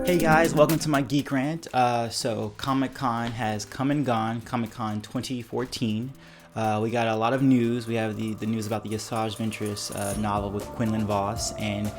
Hey guys, welcome to my Geek Rant. So Comic-Con has come and gone, Comic-Con 2014. We got a lot of news. We have the news about the Asajj Ventress novel with Quinlan Vos, and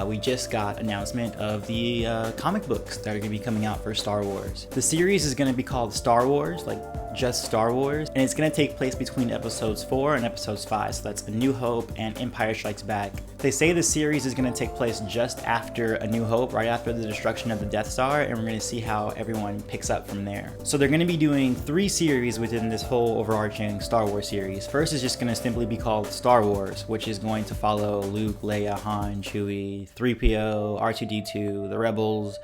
we just got announcement of the comic books that are going to be coming out for Star Wars. The series is going to be called Star Wars, like just Star Wars, and it's going to take place between episodes 4 and episodes 5, so that's A New Hope and Empire Strikes Back. They say the series is going to take place just after A New Hope, right after the destruction of the Death Star, and we're going to see how everyone picks up from there. So they're going to be doing 3 series within this whole overarching Star Wars series. First is just going to simply be called Star Wars, which is going to follow Luke, Leia, Han, Chewie, 3PO, R2-D2, the Rebels,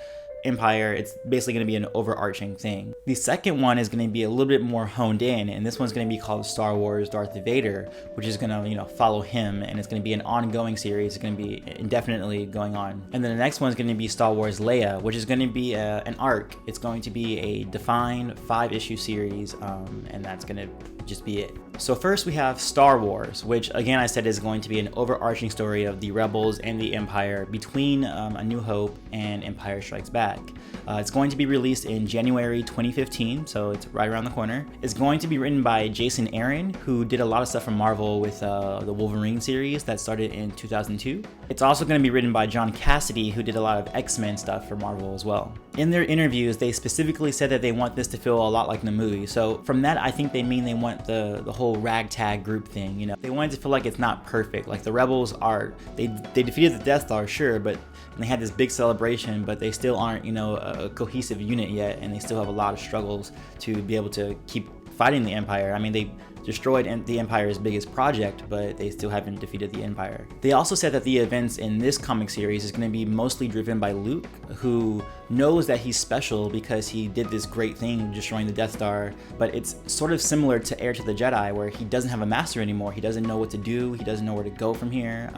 Empire. It's basically going to be an overarching thing. The second one is going to be a little bit more honed in, and this one's going to be called Star Wars Darth Vader, which is going to, follow him, and it's going to be an ongoing series. It's going to be indefinitely going on. And then the next one's going to be Star Wars Leia, which is going to be an arc. It's going to be a defined 5-issue series, and that's going to just be it. So first we have Star Wars, which again I said is going to be an overarching story of the Rebels and the Empire between A New Hope and Empire Strikes Back. It's going to be released in January 2015, so it's right around the corner. It's going to be written by Jason Aaron, who did a lot of stuff from Marvel with the Wolverine series that started in 2002. It's also going to be written by John Cassidy, who did a lot of X-Men stuff for Marvel as well. In their interviews, they specifically said that they want this to feel a lot like the movie. So from that, I think they mean they want the whole ragtag group thing. They want it to feel like it's not perfect. Like the Rebels are, they defeated the Death Star, sure, but they had this big celebration, but they still aren't, a cohesive unit yet, and they still have a lot of struggles to be able to keep fighting the Empire. I mean, they destroyed the Empire's biggest project, but they still haven't defeated the Empire. They also said that the events in this comic series is going to be mostly driven by Luke, who knows that he's special because he did this great thing destroying the Death Star, but it's sort of similar to Heir to the Jedi, where he doesn't have a master anymore. He doesn't know what to do. He doesn't know where to go from here.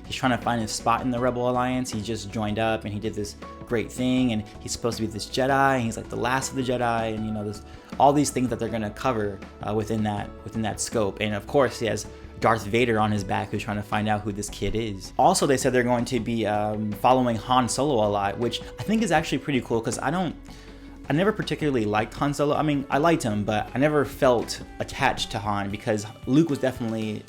He's trying to find his spot in the Rebel Alliance. He just joined up and he did this great thing, and he's supposed to be this Jedi, and he's like the last of the Jedi, and there's all these things that they're going to cover within that scope. And of course he has Darth Vader on his back, who's trying to find out who this kid is. Also, they said they're going to be following Han Solo a lot, which I think is actually pretty cool, because I never particularly liked Han Solo. I mean, I liked him, but I never felt attached to Han, because Luke was definitely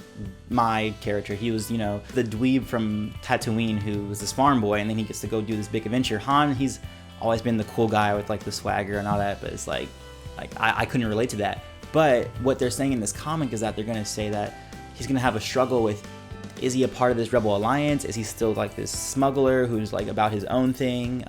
my character. He was, the dweeb from Tatooine who was this farm boy, and then he gets to go do this big adventure. Han, he's always been the cool guy with like the swagger and all that, but it's like I couldn't relate to that. But what they're saying in this comic is that they're going to say that he's going to have a struggle with, is he a part of this Rebel Alliance? Is he still like this smuggler who's like about his own thing?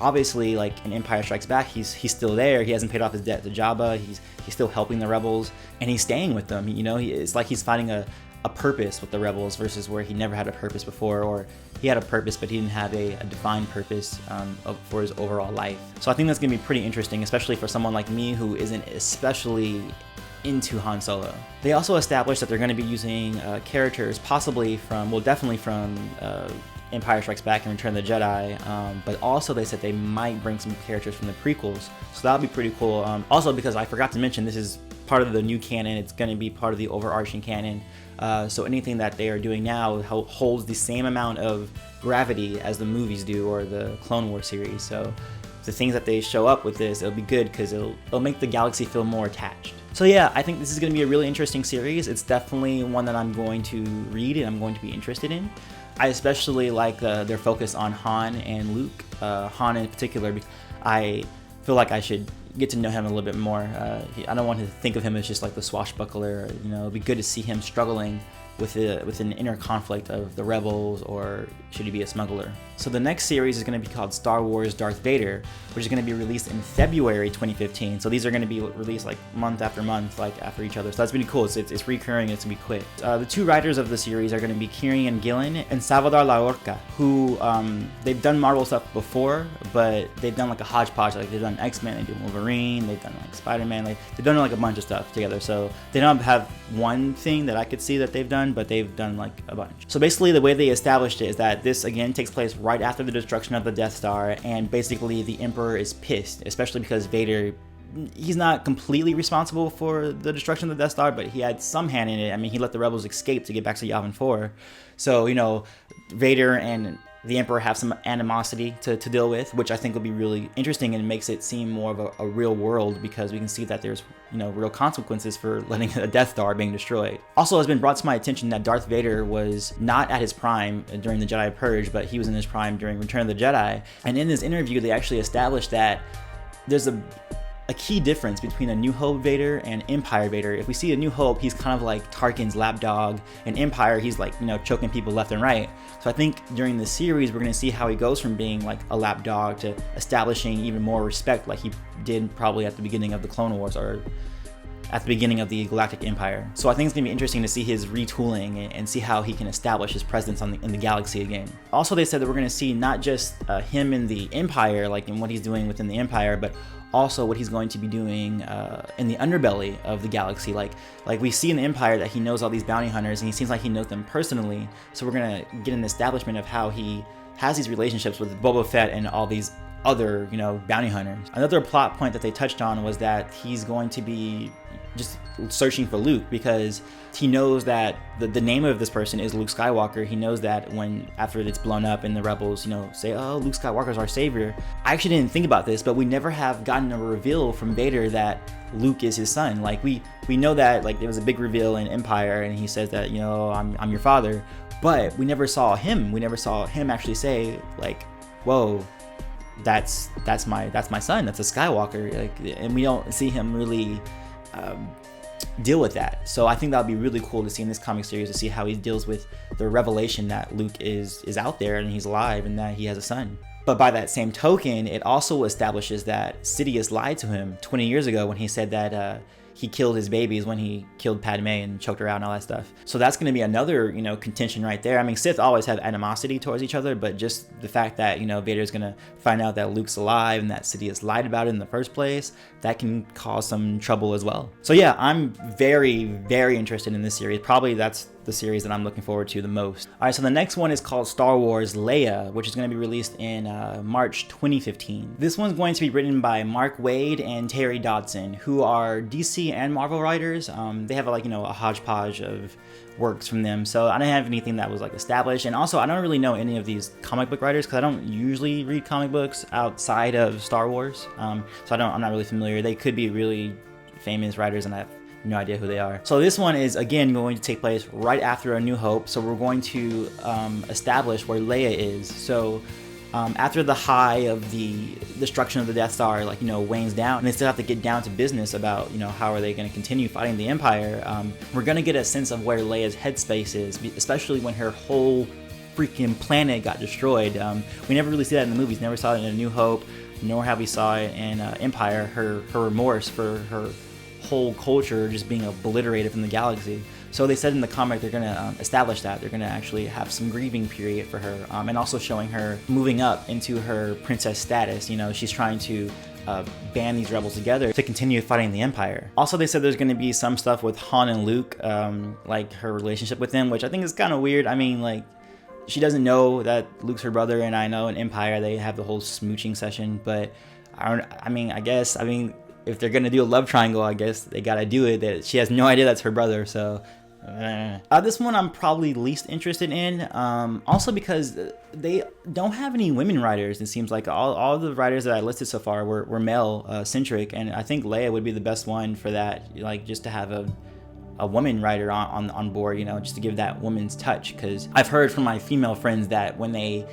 Obviously, like in Empire Strikes Back, he's still there. He hasn't paid off his debt to Jabba. He's still helping the Rebels, and he's staying with them. It's like he's fighting a purpose with the Rebels, versus where he never had a purpose before, or he had a purpose but he didn't have a defined purpose for his overall life. So I think that's going to be pretty interesting, especially for someone like me who isn't especially into Han Solo. They also established that they're going to be using characters definitely from Empire Strikes Back and Return of the Jedi, but also they said they might bring some characters from the prequels, so that'll be pretty cool. Also, because I forgot to mention, this is part of the new canon. It's going to be part of the overarching canon, so anything that they are doing now holds the same amount of gravity as the movies do, or the Clone Wars series. So the things that they show up with this, it'll be good, because it'll make the galaxy feel more attached. So yeah, I think this is going to be a really interesting series. It's definitely one that I'm going to read and I'm going to be interested in. I especially like their focus on Han and Luke. Han in particular, because I feel like I should get to know him a little bit more. I don't want to think of him as just like the swashbuckler. It'd be good to see him struggling with an inner conflict of the Rebels, or should he be a smuggler. So the next series is going to be called Star Wars Darth Vader, which is going to be released in February 2015. So these are going to be released like month after month, like after each other. So that's really cool. It's recurring. It's going to be quick. The 2 writers of the series are going to be Kieran Gillen and Salvador Laorca, who they've done Marvel stuff before, but they've done like a hodgepodge. Like they've done X-Men, they do Wolverine, they've done like Spider-Man, they've done like a bunch of stuff together. So they don't have one thing that I could see that they've done, but they've done like a bunch. So basically the way they established it is that this again takes place right after the destruction of the Death Star, and basically the Emperor is pissed, especially because Vader, he's not completely responsible for the destruction of the Death Star, but he had some hand in it. I mean, he let the Rebels escape to get back to Yavin 4. So, Vader and the Emperor have some animosity to deal with, which I think will be really interesting and makes it seem more of a real world, because we can see that there's, you know, real consequences for letting a Death Star being destroyed. Also, it's been brought to my attention that Darth Vader was not at his prime during the Jedi Purge, but he was in his prime during Return of the Jedi. And in this interview, they actually established that there's a key difference between a New Hope Vader and Empire Vader. If we see a New Hope, he's kind of like Tarkin's lapdog. In Empire, he's like, you know, choking people left and right. So I think during the series, we're going to see how he goes from being like a lapdog to establishing even more respect, like he did probably at the beginning of the Clone Wars or at the beginning of the Galactic Empire. So I think it's going to be interesting to see his retooling and see how he can establish his presence in the galaxy again. Also, they said that we're going to see not just him in the Empire, like in what he's doing within the Empire, but also what he's going to be doing in the underbelly of the galaxy. Like we see in the Empire that he knows all these bounty hunters, and he seems like he knows them personally. So we're going to get an establishment of how he has these relationships with Boba Fett and all these other, you know, bounty hunters. Another plot point that they touched on was that he's going to be just searching for Luke, because he knows that the name of this person is Luke Skywalker. He knows that when after it's blown up and the rebels, you know, say, oh, Luke Skywalker's our savior. I actually didn't think about this, but we never have gotten a reveal from Vader that Luke is his son. Like we know that, like, there was a big reveal in Empire and he says that, you know, I'm your father, but we never saw him. We never saw him actually say, like, whoa, that's my son, that's a Skywalker. Like, and we don't see him really deal with that. So I think that would be really cool to see in this comic series, to see how he deals with the revelation that Luke is out there and he's alive and that he has a son. But by that same token, it also establishes that Sidious lied to him 20 years ago when he said that he killed his babies when he killed Padme and choked her out and all that stuff. So that's going to be another, you know, contention right there. I mean, Sith always have animosity towards each other, but just the fact that, you know, Vader's going to find out that Luke's alive and that Sidious lied about it in the first place, that can cause some trouble as well. So yeah, I'm very, very interested in this series. Probably that's the series that I'm looking forward to the most. All right, so the next one is called Star Wars Leia, which is going to be released in March 2015. This one's going to be written by Mark Waid and Terry Dodson, who are DC and Marvel writers. They have like, you know, a hodgepodge of works from them, so I didn't have anything that was like established. And also, I don't really know any of these comic book writers because I don't usually read comic books outside of Star Wars, so I'm not really familiar. They could be really famous writers and I have no idea who they are. So this one is again going to take place right after A New Hope, so we're going to establish where Leia is. So after the high of the destruction of the Death Star, like, you know, wanes down, and they still have to get down to business about, you know, how are they going to continue fighting the Empire, we're going to get a sense of where Leia's headspace is, especially when her whole freaking planet got destroyed. We never really see that in the movies, never saw it in A New Hope, nor have we saw it in Empire, her remorse for her whole culture just being obliterated from the galaxy. So they said in the comic they're going to establish that. They're going to actually have some grieving period for her, and also showing her moving up into her princess status. You know, she's trying to band these rebels together to continue fighting the Empire. Also, they said there's going to be some stuff with Han and Luke, like her relationship with them, which I think is kind of weird. I mean, like, she doesn't know that Luke's her brother, and I know in Empire they have the whole smooching session, but I mean, if they're gonna do a love triangle, I guess they gotta do it. That she has no idea that's her brother. So this one I'm probably least interested in. Also because they don't have any women writers. It seems like all the writers that I listed so far were male centric, and I think Leia would be the best one for that. Like, just to have a woman writer on board, you know, just to give that woman's touch. Because I've heard from my female friends that when they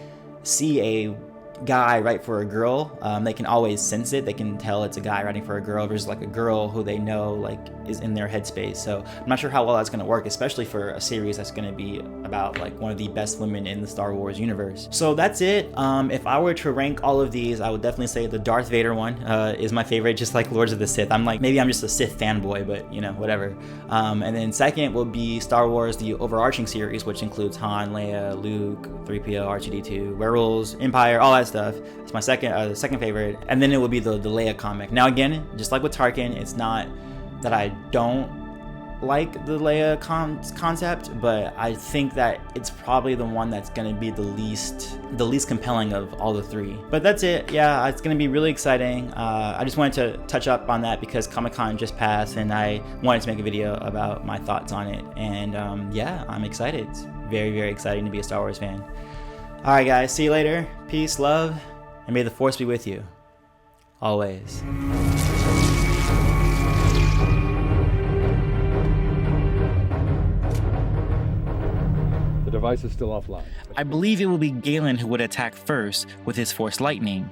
see a guy write for a girl, they can always sense it. They can tell it's a guy writing for a girl versus like a girl who they know like is in their headspace. So I'm not sure how well that's going to work, especially for a series that's going to be about like one of the best women in the Star Wars universe. So that's it. If I were to rank all of these, I would definitely say the Darth Vader one is my favorite, just like Lords of the Sith. I'm like, maybe I'm just a Sith fanboy, but you know, whatever. And then second will be Star Wars, the overarching series, which includes Han, Leia, Luke, 3PO, R2-D2, werewolves, Empire, all that stuff. It's my second favorite. And then it would be the Leia comic. Now again, just like with Tarkin, it's not that I don't like the Leia concept, but I think that it's probably the one that's going to be the least compelling of all the three. But that's it. Yeah, it's going to be really exciting. I just wanted to touch up on that because Comic-Con just passed and I wanted to make a video about my thoughts on it. And yeah, I'm excited. It's very, very exciting to be a Star Wars fan. All right, guys. See you later. Peace, love, and may the force be with you. Always. The device is still offline. I believe it will be Galen who would attack first with his Force Lightning,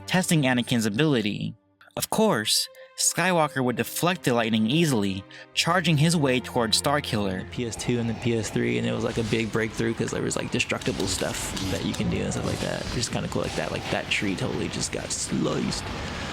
testing Anakin's ability. Of course, Skywalker would deflect the lightning easily, charging his way towards Starkiller. PS2 and the PS3, and it was like a big breakthrough because there was like destructible stuff that you can do and stuff like that. Just kind of cool like that. Like that tree totally just got sliced.